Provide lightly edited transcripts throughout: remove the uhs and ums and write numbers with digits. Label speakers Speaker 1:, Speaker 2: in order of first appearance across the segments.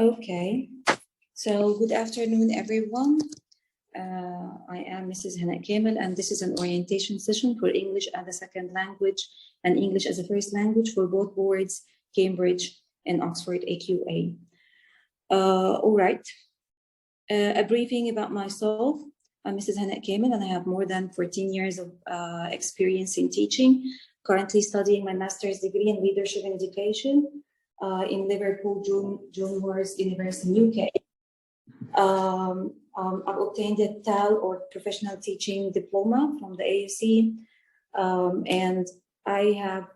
Speaker 1: Okay, so good afternoon, everyone. I am Mrs. Kamal, and this is an orientation session for English as a second language and English as a first language for both boards, Cambridge and Oxford AQA. All right, a briefing about myself. I'm Mrs. Kamal, and I have more than 14 years of experience in teaching, currently studying my master's degree in leadership and education in Liverpool, John Moores University, UK. I've obtained a TAL or Professional Teaching Diploma from the AUC, and I have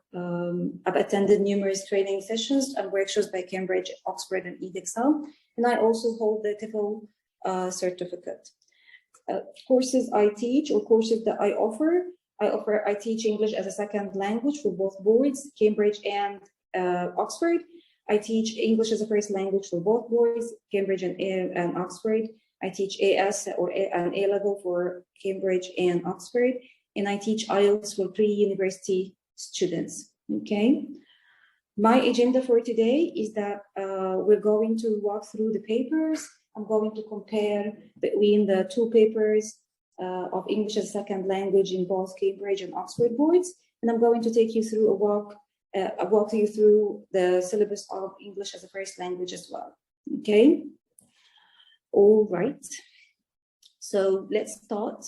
Speaker 1: I've attended numerous training sessions and workshops by Cambridge, Oxford, and EdXL, and I also hold the TEFL certificate. Courses I teach or courses that I teach English as a second language for both boards, Cambridge and Oxford. I teach English as a first language for both boards, Cambridge and Oxford. I teach AS or an A level for Cambridge and Oxford, and I teach IELTS for pre-university students. Okay. My agenda for today is that we're going to walk through the papers. I'm going to compare between the two papers of English as a second language in both Cambridge and Oxford boards, and I'm going to take you through I'll walk you through the syllabus of English as a first language as well. Okay. All right. So let's start.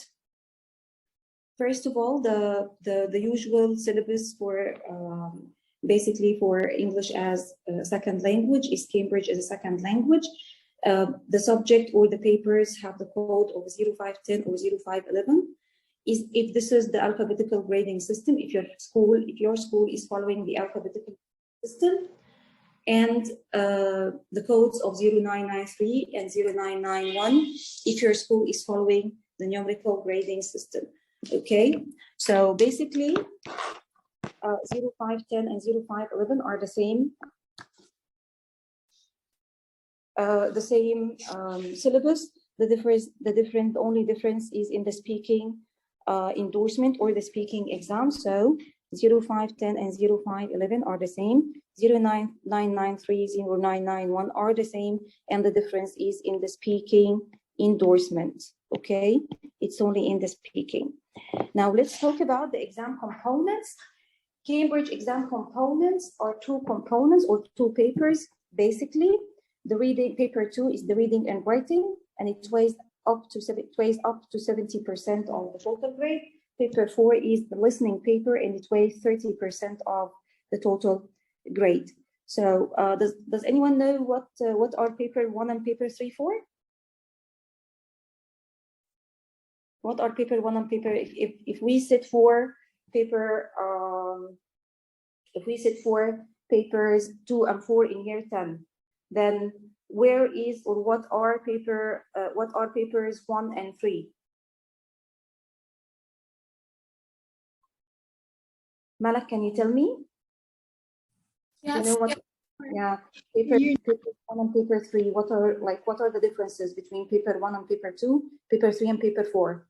Speaker 1: First of all, the usual syllabus for basically for English as a second language is Cambridge as a second language. The subject or the papers have the code of 0510 or 0511. If this is the alphabetical grading system, if your school is following the alphabetical system, and the codes of 0993 and 0991, if your school is following the numerical grading system. Okay, so basically 0510 and 0511 are the same. Syllabus. The only difference is in the speaking endorsement or the speaking exam. So 0510 and 0511 are the same. 0993, 0991 are the same, and the difference is in the speaking endorsement. Okay, it's only in the speaking. Now let's talk about the exam components. Cambridge exam components are two components or two papers. Basically, the reading paper 2 is the reading and writing, and it weighs up to 70% of the total grade. Paper 4 is the listening paper, and it weighs 30% of the total grade. So does anyone know what are paper 1 and paper 3 for? What are paper 1 and paper? If we sit for paper papers 2 and 4 in year 10, then where is or what are papers 1 and 3? Malak, can you tell me?
Speaker 2: Yes.
Speaker 1: You know what? Yeah, paper 1 and paper 3. What are the differences between paper 1 and paper 2, paper 3 and paper 4?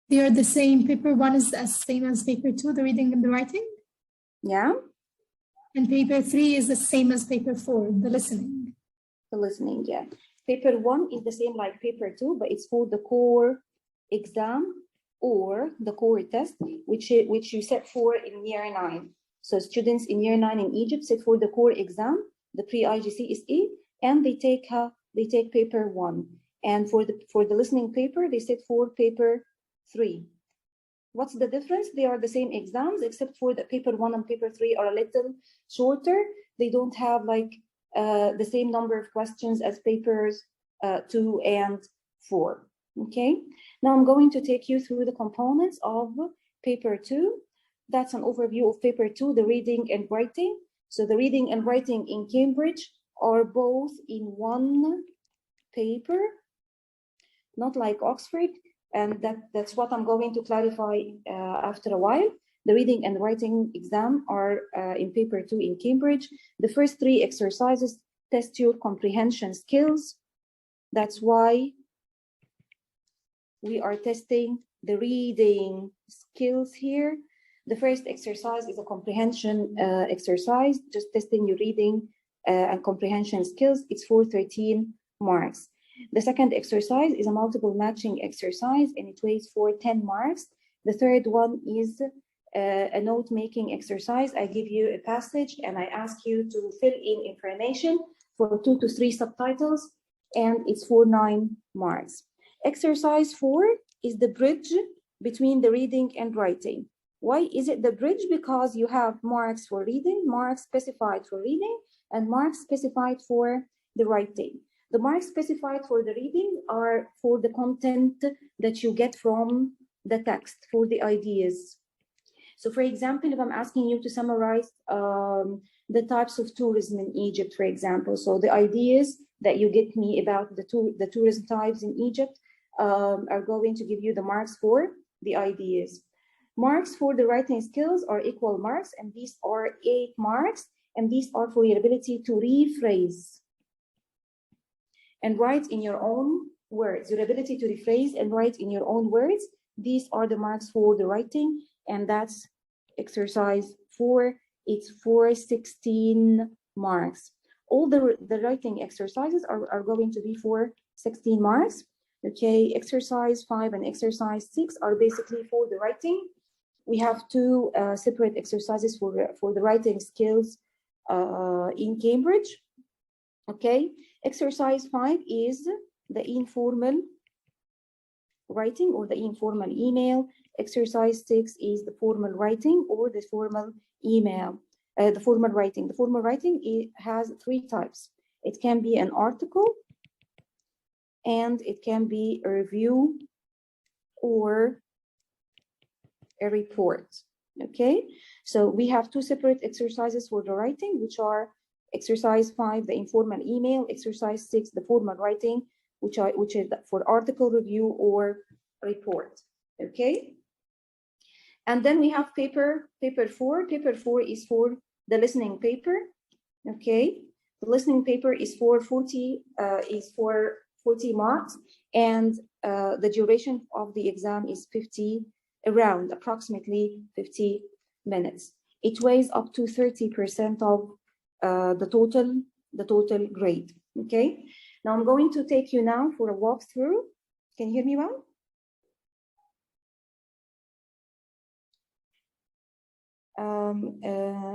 Speaker 2: They are the same. Paper 1 is the same as paper 2, the reading and the writing.
Speaker 1: Yeah.
Speaker 2: And paper 3 is the same as paper 4, the listening.
Speaker 1: The listening, yeah. Paper 1 is the same like paper 2, but it's for the core exam or the core test, which you set for in year 9. So students in year 9 in Egypt sit for the core exam, the pre-IGCSE, and they take paper 1. And for the listening paper, they sit for paper 3. What's the difference? They are the same exams, except for the paper 1 and paper 3 are a little shorter. They don't have the same number of questions as papers 2 and 4. Okay, now I'm going to take you through the components of paper 2. That's an overview of paper 2, the reading and writing. So the reading and writing in Cambridge are both in one paper, not like Oxford. And that's what I'm going to clarify after a while. The reading and writing exam are in paper 2 in Cambridge. The first 3 exercises test your comprehension skills. That's why we are testing the reading skills here. The first exercise is a comprehension exercise, just testing your reading and comprehension skills, it's for 13 marks. The second exercise is a multiple matching exercise, and it weighs for 10 marks. The third one is a note-making exercise. I give you a passage and I ask you to fill in information for 2 to 3 subtitles, and it's for 9 marks. Exercise 4 is the bridge between the reading and writing. Why is it the bridge? Because you have marks for reading, marks specified for reading, and marks specified for the writing. The marks specified for the reading are for the content that you get from the text, for the ideas. So for example, if I'm asking you to summarize the types of tourism in Egypt, for example, so the ideas that you get me about the tourism types in Egypt are going to give you the marks for the ideas. Marks for the writing skills are equal marks, and these are 8 marks, and these are for your ability to rephrase and write in your own words, your ability to rephrase and write in your own words. These are the marks for the writing, and that's exercise 4. It's for 16 marks. All the writing exercises are going to be for 16 marks. Okay, exercise 5 and exercise 6 are basically for the writing. We have 2 separate exercises for the writing skills in Cambridge. Okay, exercise 5 is the informal writing or the informal email. Exercise 6 is the formal writing or the formal email. The formal writing. The formal writing, it has 3 types. It can be an article, and it can be a review or a report. Okay, so we have 2 separate exercises for the writing, which are exercise 5, the informal email, exercise 6, the formal writing, which is for article review or report. Okay, and then we have paper 4. Paper 4 is for the listening paper. Okay, the listening paper is for 40 marks, and the duration of the exam is around approximately 50 minutes. It weighs up to 30% of the total grade. Okay, now I'm going to take you now for a walkthrough. Can you hear me well?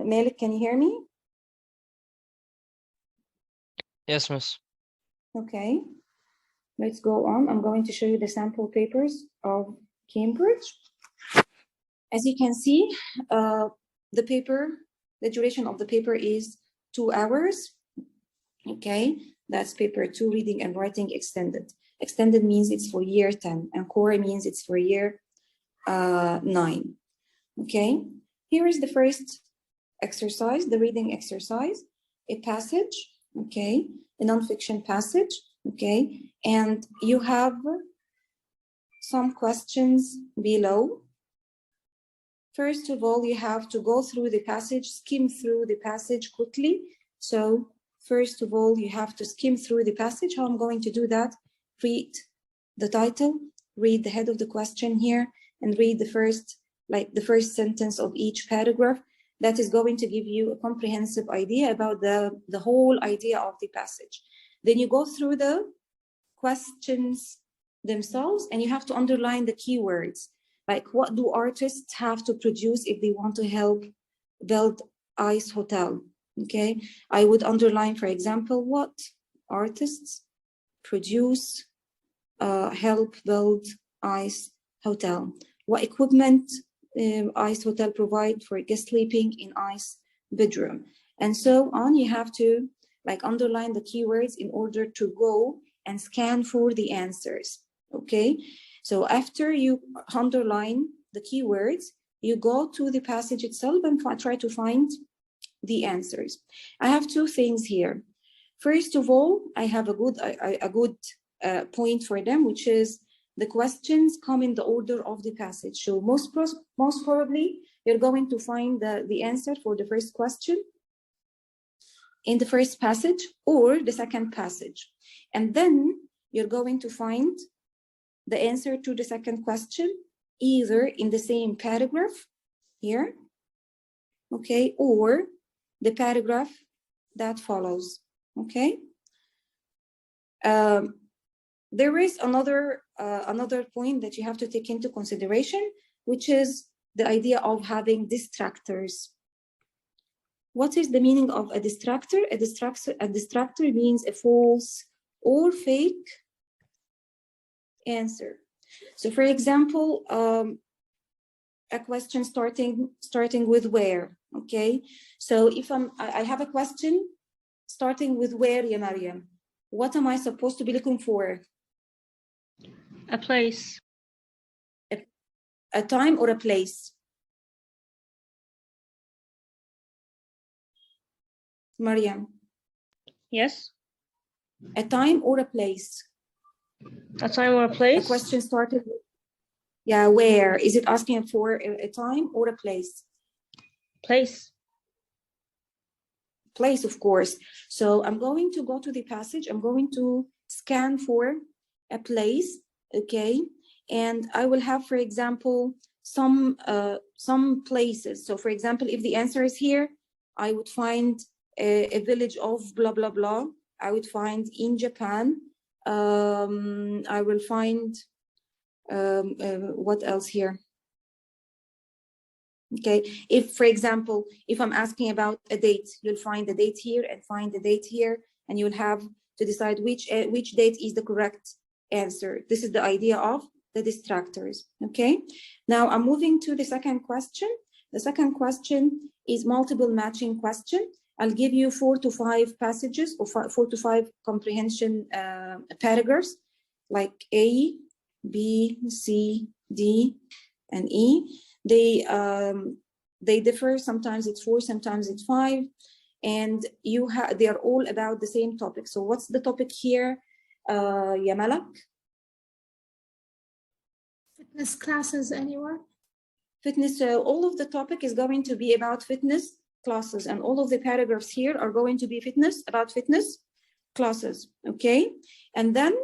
Speaker 1: Malik, can you hear me?
Speaker 3: Yes, miss.
Speaker 1: Okay, let's go on. I'm going to show you the sample papers of Cambridge. As you can see, the duration of the paper is 2 hours. Okay, that's paper 2, reading and writing extended. Extended means it's for year 10, and core means it's for year 9. Okay, here is the first exercise, the reading exercise, a passage, okay, a nonfiction passage, okay, and you have some questions below. First of all, you have to go through the passage, skim through the passage quickly. So first of all, you have to skim through the passage. How I'm going to do that? Read the title, read the head of the question here, and read the first sentence of each paragraph. That is going to give you a comprehensive idea about the whole idea of the passage. Then you go through the questions themselves, and you have to underline the keywords. Like, what do artists have to produce if they want to help build ICE hotel? Okay, I would underline, for example, what artists produce help build ICE hotel. What equipment ICE hotel provide for guest sleeping in ICE bedroom, and so on. You have to underline the keywords in order to go and scan for the answers. Okay, so after you underline the keywords, you go to the passage itself and try to find the answers. I have 2 things here. First of all, I have a good point for them, which is the questions come in the order of the passage. So most probably you're going to find the answer for the first question in the first passage or the second passage, and then you're going to find the answer to the second question either in the same paragraph here, okay, or the paragraph that follows. Okay. There is another point that you have to take into consideration, which is the idea of having distractors. What is the meaning of a distractor? A distractor means a false or fake answer. So, for example, a question starting with where. Okay. So if I have a question starting with where, ya Maryam, what am I supposed to be looking for?
Speaker 4: A place.
Speaker 1: A time or a place? Maryam.
Speaker 4: Yes.
Speaker 1: A time or a place?
Speaker 4: A time or a place?
Speaker 1: A question started with, yeah, where? Is it asking for a time or a place?
Speaker 4: Place.
Speaker 1: Place, of course. So I'm going to go to the passage. I'm going to scan for a place, okay? And I will have, for example, some places. So, for example, if the answer is here, I would find a village of blah, blah, blah. I would find in Japan. I will find, what else here? Okay, if, for example, if I'm asking about a date, you'll find the date here and find the date here, and you'll have to decide which date is the correct answer. This is the idea of the distractors. Okay, now I'm moving to the second question. The second question is multiple matching question. I'll give you 4 to 5 passages or 4 to 5 comprehension paragraphs, like A, B, C, D, and E. They differ. Sometimes it's 4, sometimes it's 5, and they are all about the same topic. So what's the topic here, ya Malak?
Speaker 2: Fitness classes, anyone?
Speaker 1: Fitness. All of the topic is going to be about fitness classes, and all of the paragraphs here are going to be about fitness classes. Okay, and then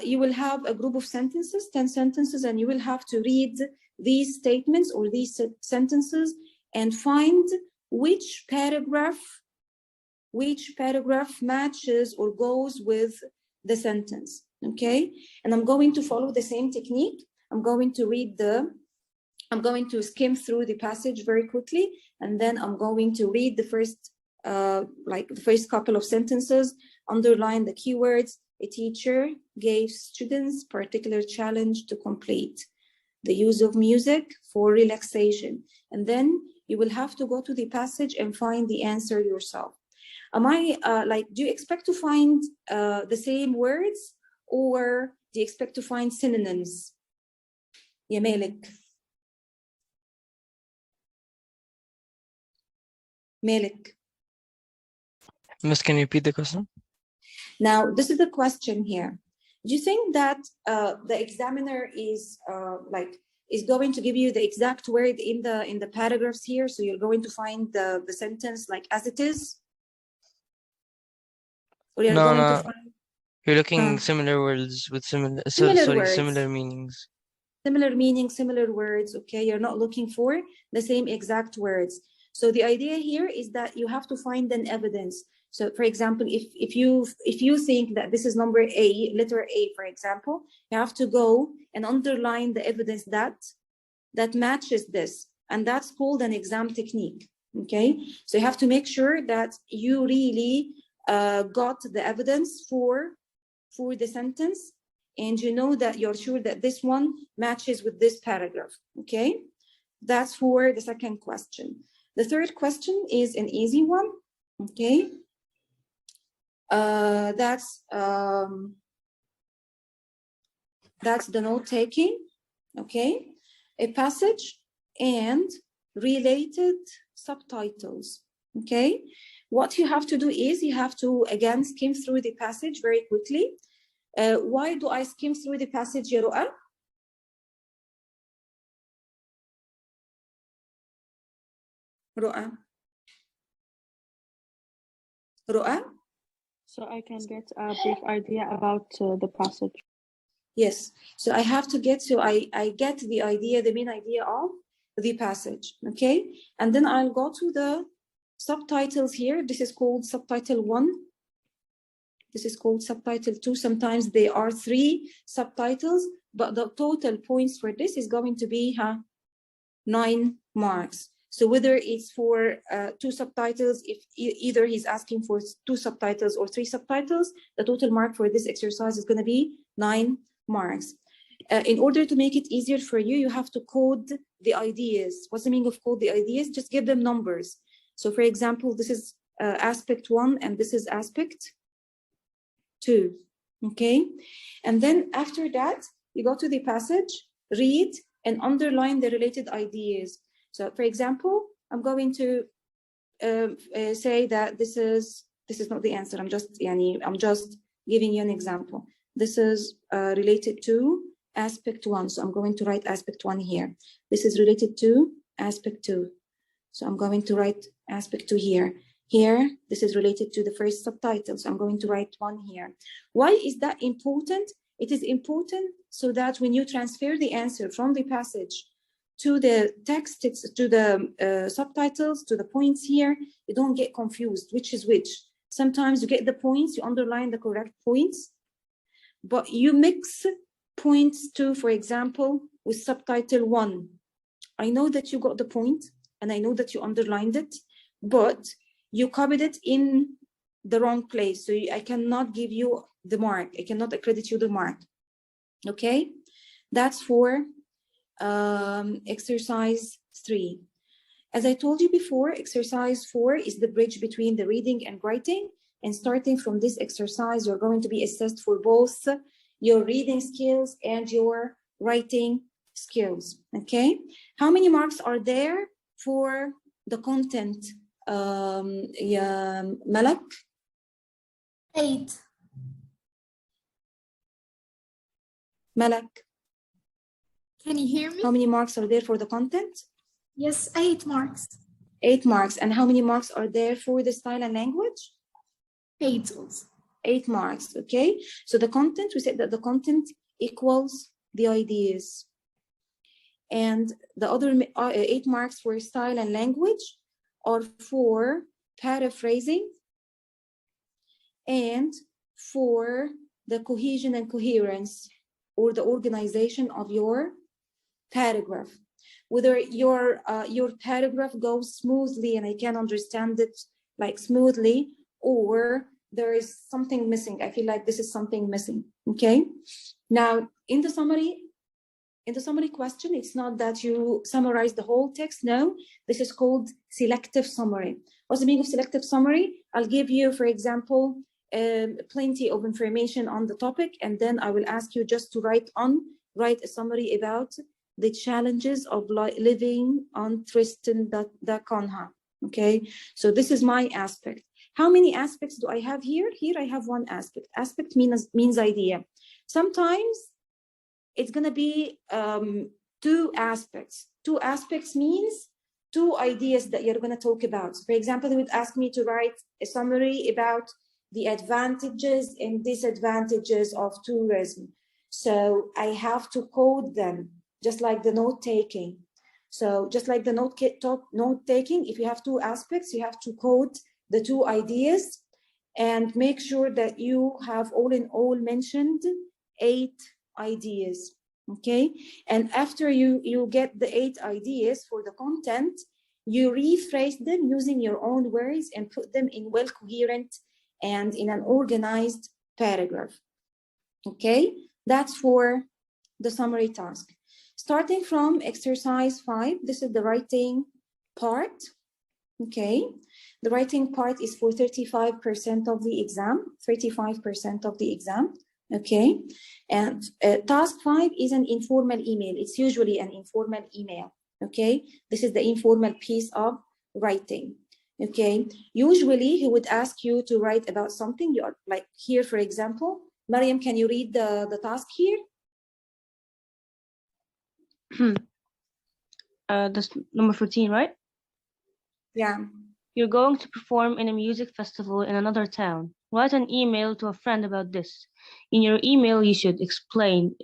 Speaker 1: you will have a group of sentences, 10 sentences, and you will have to read these statements or these sentences and find which paragraph matches or goes with the sentence. Okay, and I'm going to follow the same technique. I'm going to skim through the passage very quickly, and then I'm going to read the first couple of sentences, underline the keywords. A teacher gave students particular challenge to complete the use of music for relaxation. And then you will have to go to the passage and find the answer yourself. Do you expect to find the same words, or do you expect to find synonyms? Ya Malik. Malik.
Speaker 3: Miss, can you repeat the question?
Speaker 1: Now, this is the question here. Do you think that the examiner is going to give you the exact word in the paragraphs here? So you're going to find the sentence like as it is? Or you're going to find...
Speaker 3: You're looking similar words with similar meanings.
Speaker 1: Similar meanings, similar words, okay? You're not looking for the same exact words. So the idea here is that you have to find an evidence. So, for example, if you think that this is number A, letter A, for example, you have to go and underline the evidence that matches this, and that's called an exam technique. Okay, so you have to make sure that you really got the evidence for the sentence, and you know that you're sure that this one matches with this paragraph. Okay, that's for the second question. The third question is an easy one. Okay. That's the note taking. Okay, a passage and related subtitles. Okay, what you have to do is you have to again skim through the passage very quickly. Why do I skim through the passage, ya Ru'a? Ru'a?
Speaker 4: So I can get a brief idea about the passage.
Speaker 1: Yes, so I have to get, so I get the idea, the main idea of the passage, okay? And then I'll go to subtitles here. This is called subtitle 1. This is called subtitle 2. Sometimes there are 3 subtitles, but the total points for this is going to be 9 marks. So whether it's for 2 subtitles, if either he's asking for 2 subtitles or 3 subtitles, the total mark for this exercise is going to be 9 marks. In order to make it easier for you, you have to code the ideas. What's the meaning of code the ideas? Just give them numbers. So for example, this is aspect 1 and this is aspect 2, okay? And then after that, you go to the passage, read, and underline the related ideas. So for example, I'm going to say that this is not the answer. I'm just giving you an example. This is related to aspect 1. So I'm going to write aspect 1 here. This is related to aspect 2. So I'm going to write aspect 2 here. Here, this is related to the first subtitle. So I'm going to write 1 here. Why is that important? It is important so that when you transfer the answer from the passage to the text, to the subtitles, to the points here, you don't get confused, which is which. Sometimes you get the points, you underline the correct points, but you mix points 2, for example, with subtitle 1. I know that you got the point, and I know that you underlined it, but you copied it in the wrong place. So I cannot give you the mark. I cannot accredit you the mark. Okay, that's for exercise 3. As I told you before, exercise 4 is the bridge between the reading and writing. And starting from this exercise, you're going to be assessed for both your reading skills and your writing skills. Okay, how many marks are there for the content? Malak?
Speaker 2: 8.
Speaker 1: Malak,
Speaker 2: Can you hear me?
Speaker 1: how many marks are there for the content?
Speaker 2: Yes, 8 marks.
Speaker 1: 8 marks. And how many marks are there for the style and language?
Speaker 2: 8 also.
Speaker 1: 8 marks, okay? So the content, we said that the content equals the ideas. And the other 8 marks for style and language are for paraphrasing and for the cohesion and coherence, or the organization of your paragraph. Whether your paragraph goes smoothly and I can understand it like smoothly, or there is something missing. I feel like this is something missing. Okay. Now in the summary question, it's not that you summarize the whole text. No, this is called selective summary. What's the meaning of selective summary? I'll give you, for example, plenty of information on the topic, and then I will ask you just to write a summary about the challenges of living on Tristan da Cunha. Okay, so this is my aspect. How many aspects do I have here? Here I have 1 aspect. Aspect means idea. Sometimes it's going to be 2 aspects. 2 aspects means 2 ideas that you're going to talk about. For example, they would ask me to write a summary about the advantages and disadvantages of tourism. So I have to code them, just like the note-taking. So just like the note-taking, if you have 2 aspects, you have to code the 2 ideas and make sure that you have all in all mentioned 8 ideas, okay? And after you get the 8 ideas for the content, you rephrase them using your own words and put them in well-coherent and in an organized paragraph, okay? That's for the summary task. Starting from exercise 5, this is the writing part, okay? The writing part is for 35% of the exam, 35% of the exam, okay? And task 5 is an informal email. It's usually an informal email, okay? This is the informal piece of writing, okay? Usually he would ask you to write about something. You're like here, for example. Mariam, can you read the task here?
Speaker 5: That's number 14, right?
Speaker 1: Yeah.
Speaker 5: You're going to perform in a music festival in another town. Write an email to a friend about this. In your email, you should explain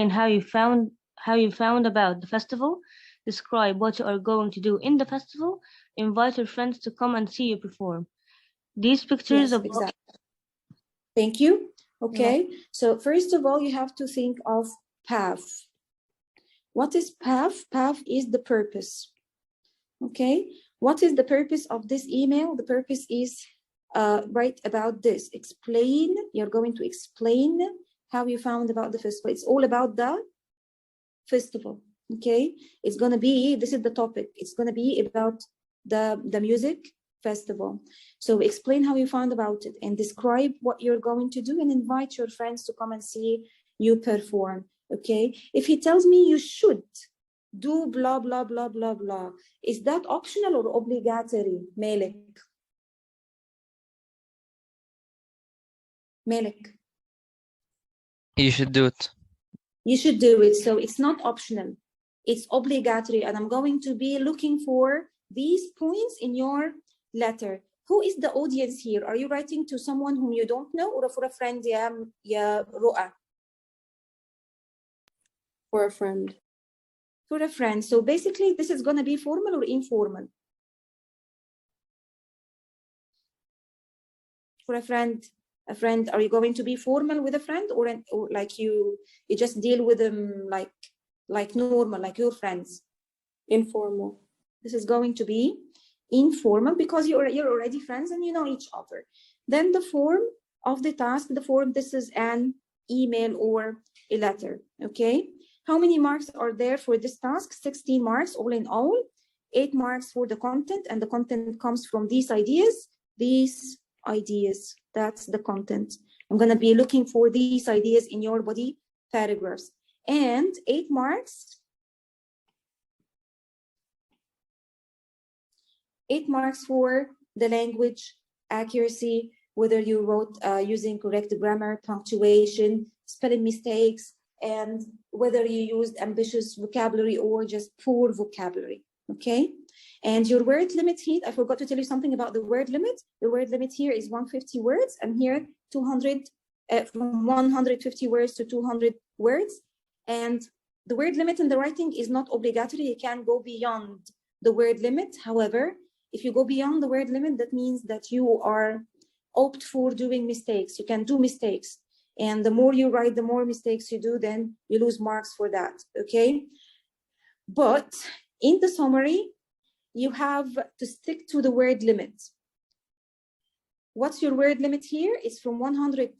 Speaker 5: how you found about the festival, describe what you are going to do in the festival, invite your friends to come and see you perform. These pictures
Speaker 1: Yes,
Speaker 5: of
Speaker 1: exactly. Thank you. Okay, so first of all, you have to think of path. What is path? Path is the purpose. Okay, what is the purpose of this email? The purpose is write about this. Explain, you're going to explain how you found about the festival. It's all about the festival. Okay, it's going to be, this is the topic. It's going to be about the music festival. So explain how you found about it and describe what you're going to do and invite your friends to come and see you perform. Okay, if he tells me you should do blah blah blah blah blah, is that optional or obligatory? Malik.
Speaker 3: You should do it.
Speaker 1: You should do it. So it's not optional, it's obligatory, and I'm going to be looking for these points in your letter. Who is the audience here? Are you writing to someone whom you don't know or for a friend? Yeah, Ru'a.
Speaker 6: For a friend.
Speaker 1: For a friend. So basically this is going to be formal or informal? For a friend, are you going to be formal with a friend or like you just deal with them like normal, like your friends?
Speaker 6: Informal.
Speaker 1: This is going to be informal because you're already friends and you know each other. Then the form of the task, this is an email or a letter. Okay, how many marks are there for this task? 16 marks all in all. 8 marks for the content, and the content comes from these ideas. That's the content. I'm going to be looking for these ideas in your body paragraphs. And 8 marks. 8 marks for the language accuracy, whether you wrote using correct grammar, punctuation, spelling mistakes, and whether you used ambitious vocabulary or just poor vocabulary. Okay, and your word limit here, I forgot to tell you something about the word limit. The word limit here is 150 words, and here 200, from 150 words to 200 words. And the word limit in the writing is not obligatory. You can go beyond the word limit. However, if you go beyond the word limit, that means that you are opt for doing mistakes. You can do mistakes. And the more you write, the more mistakes you do, then you lose marks for that, okay? But in the summary, you have to stick to the word limit. What's your word limit here? It's from 100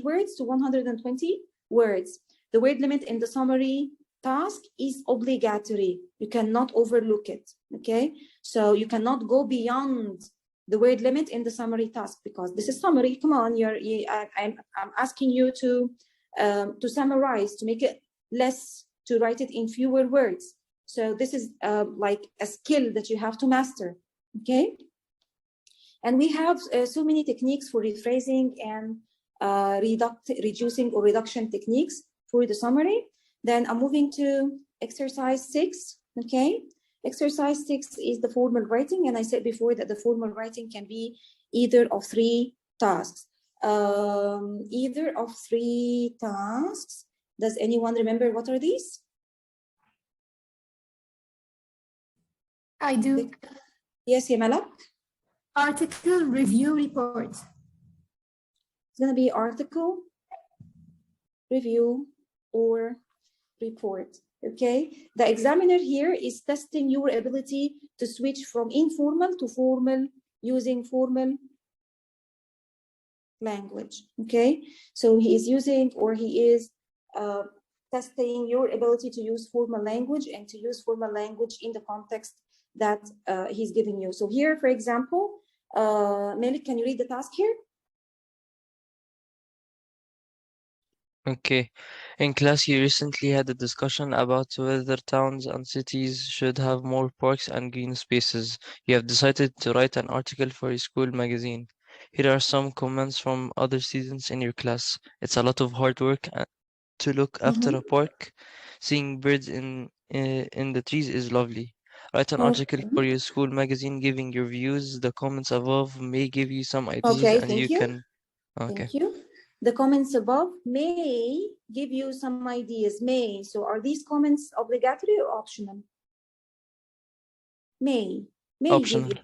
Speaker 1: words to 120 words. The word limit in the summary task is obligatory. You cannot overlook it, okay? So you cannot go beyond the word limit in the summary task because this is summary. Come on, I'm asking you to summarize, to make it less, to write it in fewer words. So this is like a skill that you have to master, okay? And we have so many techniques for rephrasing and reducing or reduction techniques for the summary. Then I'm moving to exercise 6, okay? Exercise 6 is the formal writing, and I said before that the formal writing can be either of 3 tasks. Either of 3 tasks. Does anyone remember what are these?
Speaker 2: I do.
Speaker 1: Yes, Yamala?
Speaker 2: Article, review, report.
Speaker 1: It's going to be article, review, or report. Okay, the examiner here is testing your ability to switch from informal to formal using formal language. Okay, so he is using, or he is testing your ability to use formal language and to use formal language in the context that he's giving you. So here, for example, Malik, can you read the task here?
Speaker 3: Okay. In class, you recently had a discussion about whether towns and cities should have more parks and green spaces. You have decided to write an article for a school magazine. Here are some comments from other students in your class. It's a lot of hard work to look after a park. Seeing birds in the trees is lovely. Write an article for your school magazine giving your views. The comments above may give you some ideas
Speaker 1: Okay,
Speaker 3: and you can. Okay.
Speaker 1: Thank you. The comments above may give you some ideas. May. So are these comments obligatory or optional? May give
Speaker 3: Optional.
Speaker 1: you.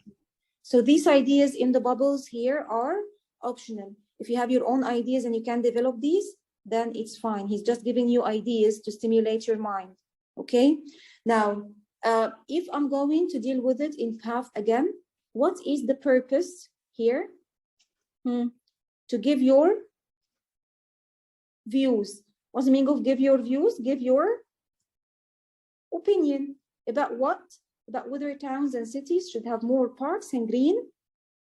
Speaker 1: So these ideas in the bubbles here are optional. If you have your own ideas and you can develop these, then it's fine. He's just giving you ideas to stimulate your mind. Okay. Now, if I'm going to deal with it in path again, what is the purpose here? To give your views. What's the meaning of give your views? Give your opinion about what? About whether towns and cities should have more parks and green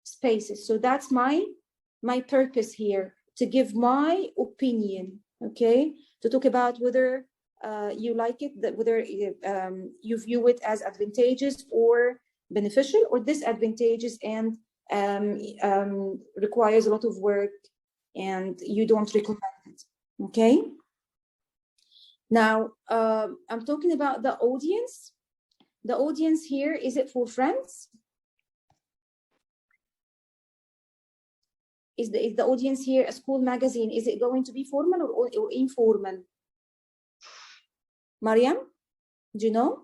Speaker 1: spaces. So that's my purpose here, to give my opinion, okay? To talk about whether you like it, that whether you view it as advantageous or beneficial or disadvantageous and requires a lot of work and you don't recommend it, okay? Now, I'm talking about the audience. The audience here, is it for friends? Is the audience here a school magazine? Is it going to be formal or informal? Mariam, do you know?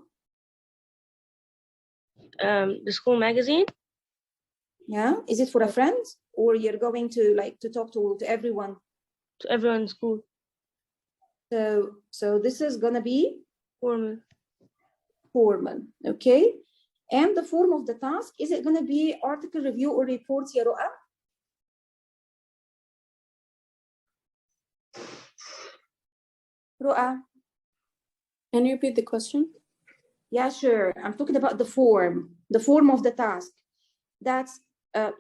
Speaker 5: The school magazine?
Speaker 1: Yeah, is it for a friend or you're going to like to talk to everyone?
Speaker 5: To everyone in school.
Speaker 1: So this is gonna be
Speaker 5: Formal.
Speaker 1: Okay? And the form of the task, is it gonna be article review or report, ya Ru'a? Ru'a?
Speaker 6: Can you repeat the question?
Speaker 1: Yeah, sure. I'm talking about the form of the task. That's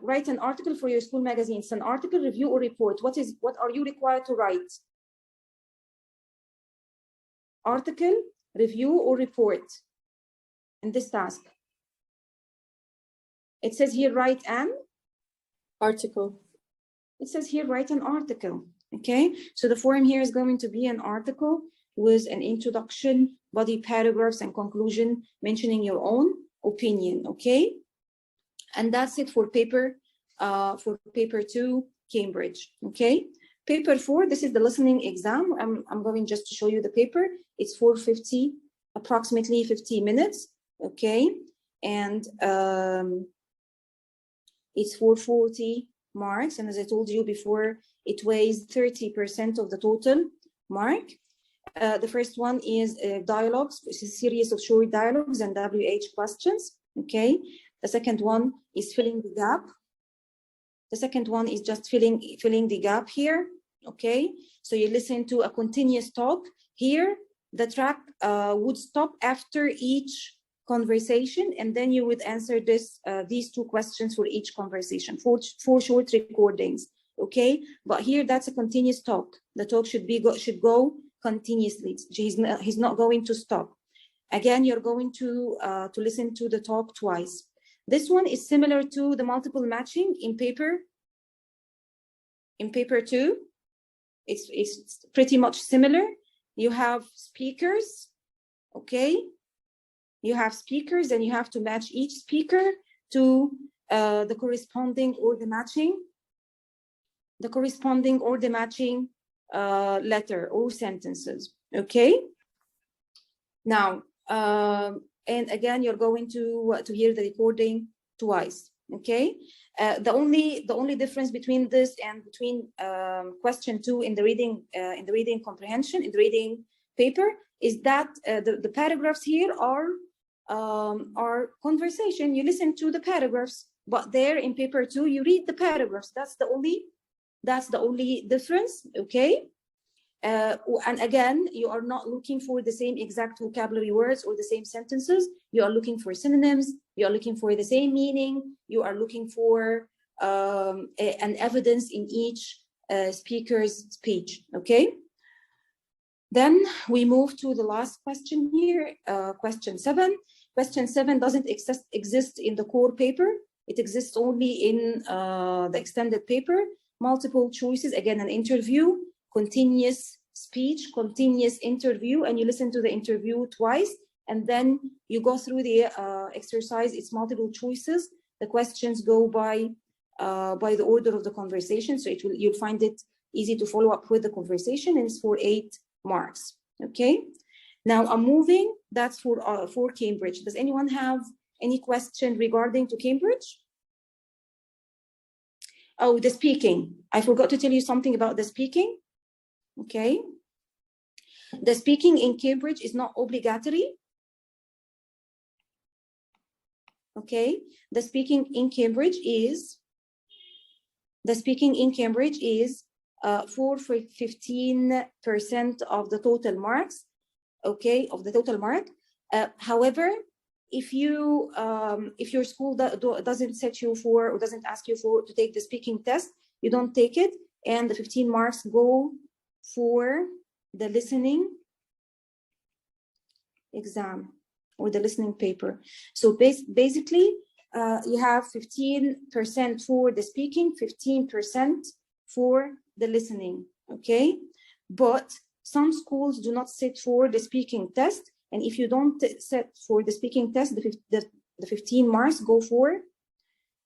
Speaker 1: write an article for your school magazine. It's an article, review, or report. What are you required to write? Article, review, or report in this task. It says here write an
Speaker 6: Article.
Speaker 1: It says here write an article. Okay, so the form here is going to be an article with an introduction, body paragraphs, and conclusion mentioning your own opinion. Okay, and that's it for paper 2, Cambridge. Okay, paper 4, this is the listening exam. I'm going just to show you the paper. It's 450, approximately 50 minutes. Okay, and it's 440 marks, and as I told you before, it weighs 30% of the total mark. The first one is dialogues, which is a series of short dialogues and WH questions. Okay, the second one is filling the gap. The second one is just filling the gap here. Okay, so you listen to a continuous talk. Here, the track would stop after each conversation, and then you would answer these 2 questions for each conversation, four short recordings. Okay, but here that's a continuous talk. The talk should go continuously. He's not going to stop. Again, you're going to listen to the talk twice. This one is similar to the multiple matching in paper 2. It's pretty much similar. You have speakers. Okay, you have speakers, and you have to match each speaker to the corresponding or the matching letter or sentences. Okay, now and again you're going to hear the recording twice. Okay, the only difference between this and between question 2 in the reading comprehension, in the reading paper, is that the paragraphs here are conversation. You listen to the paragraphs, but there in paper 2 you read the paragraphs. That's the only difference. Okay, and again, you are not looking for the same exact vocabulary words or the same sentences. You are looking for synonyms. You are looking for the same meaning. You are looking for an evidence in each speaker's speech. Okay. Then we move to the last question here, question 7. Question 7 doesn't exist in the core paper. It exists only in the extended paper. Multiple choices, again, an interview, continuous speech, continuous interview, and you listen to the interview twice, and then you go through the exercise. It's multiple choices. The questions go by the order of the conversation, so you'll find it easy to follow up with the conversation, and it's for 8 marks. Okay, now I'm moving. That's for Cambridge. Does anyone have Any question regarding to Cambridge? Oh, the speaking. I forgot to tell you something about the speaking. Okay. The speaking in Cambridge is not obligatory. Okay. The speaking in Cambridge is 15% of the total marks. Okay, of the total mark. However, if your school doesn't set you for or doesn't ask you for to take the speaking test, you don't take it, and the 15 marks go for the listening exam or the listening paper. So basically, you have 15% for the speaking, 15% for the listening. Okay, but some schools do not sit for the speaking test, and if you don't set for the speaking test, the 15 marks go for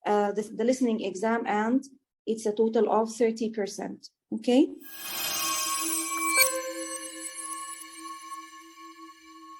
Speaker 1: the listening exam, and it's a total of 30%. Okay.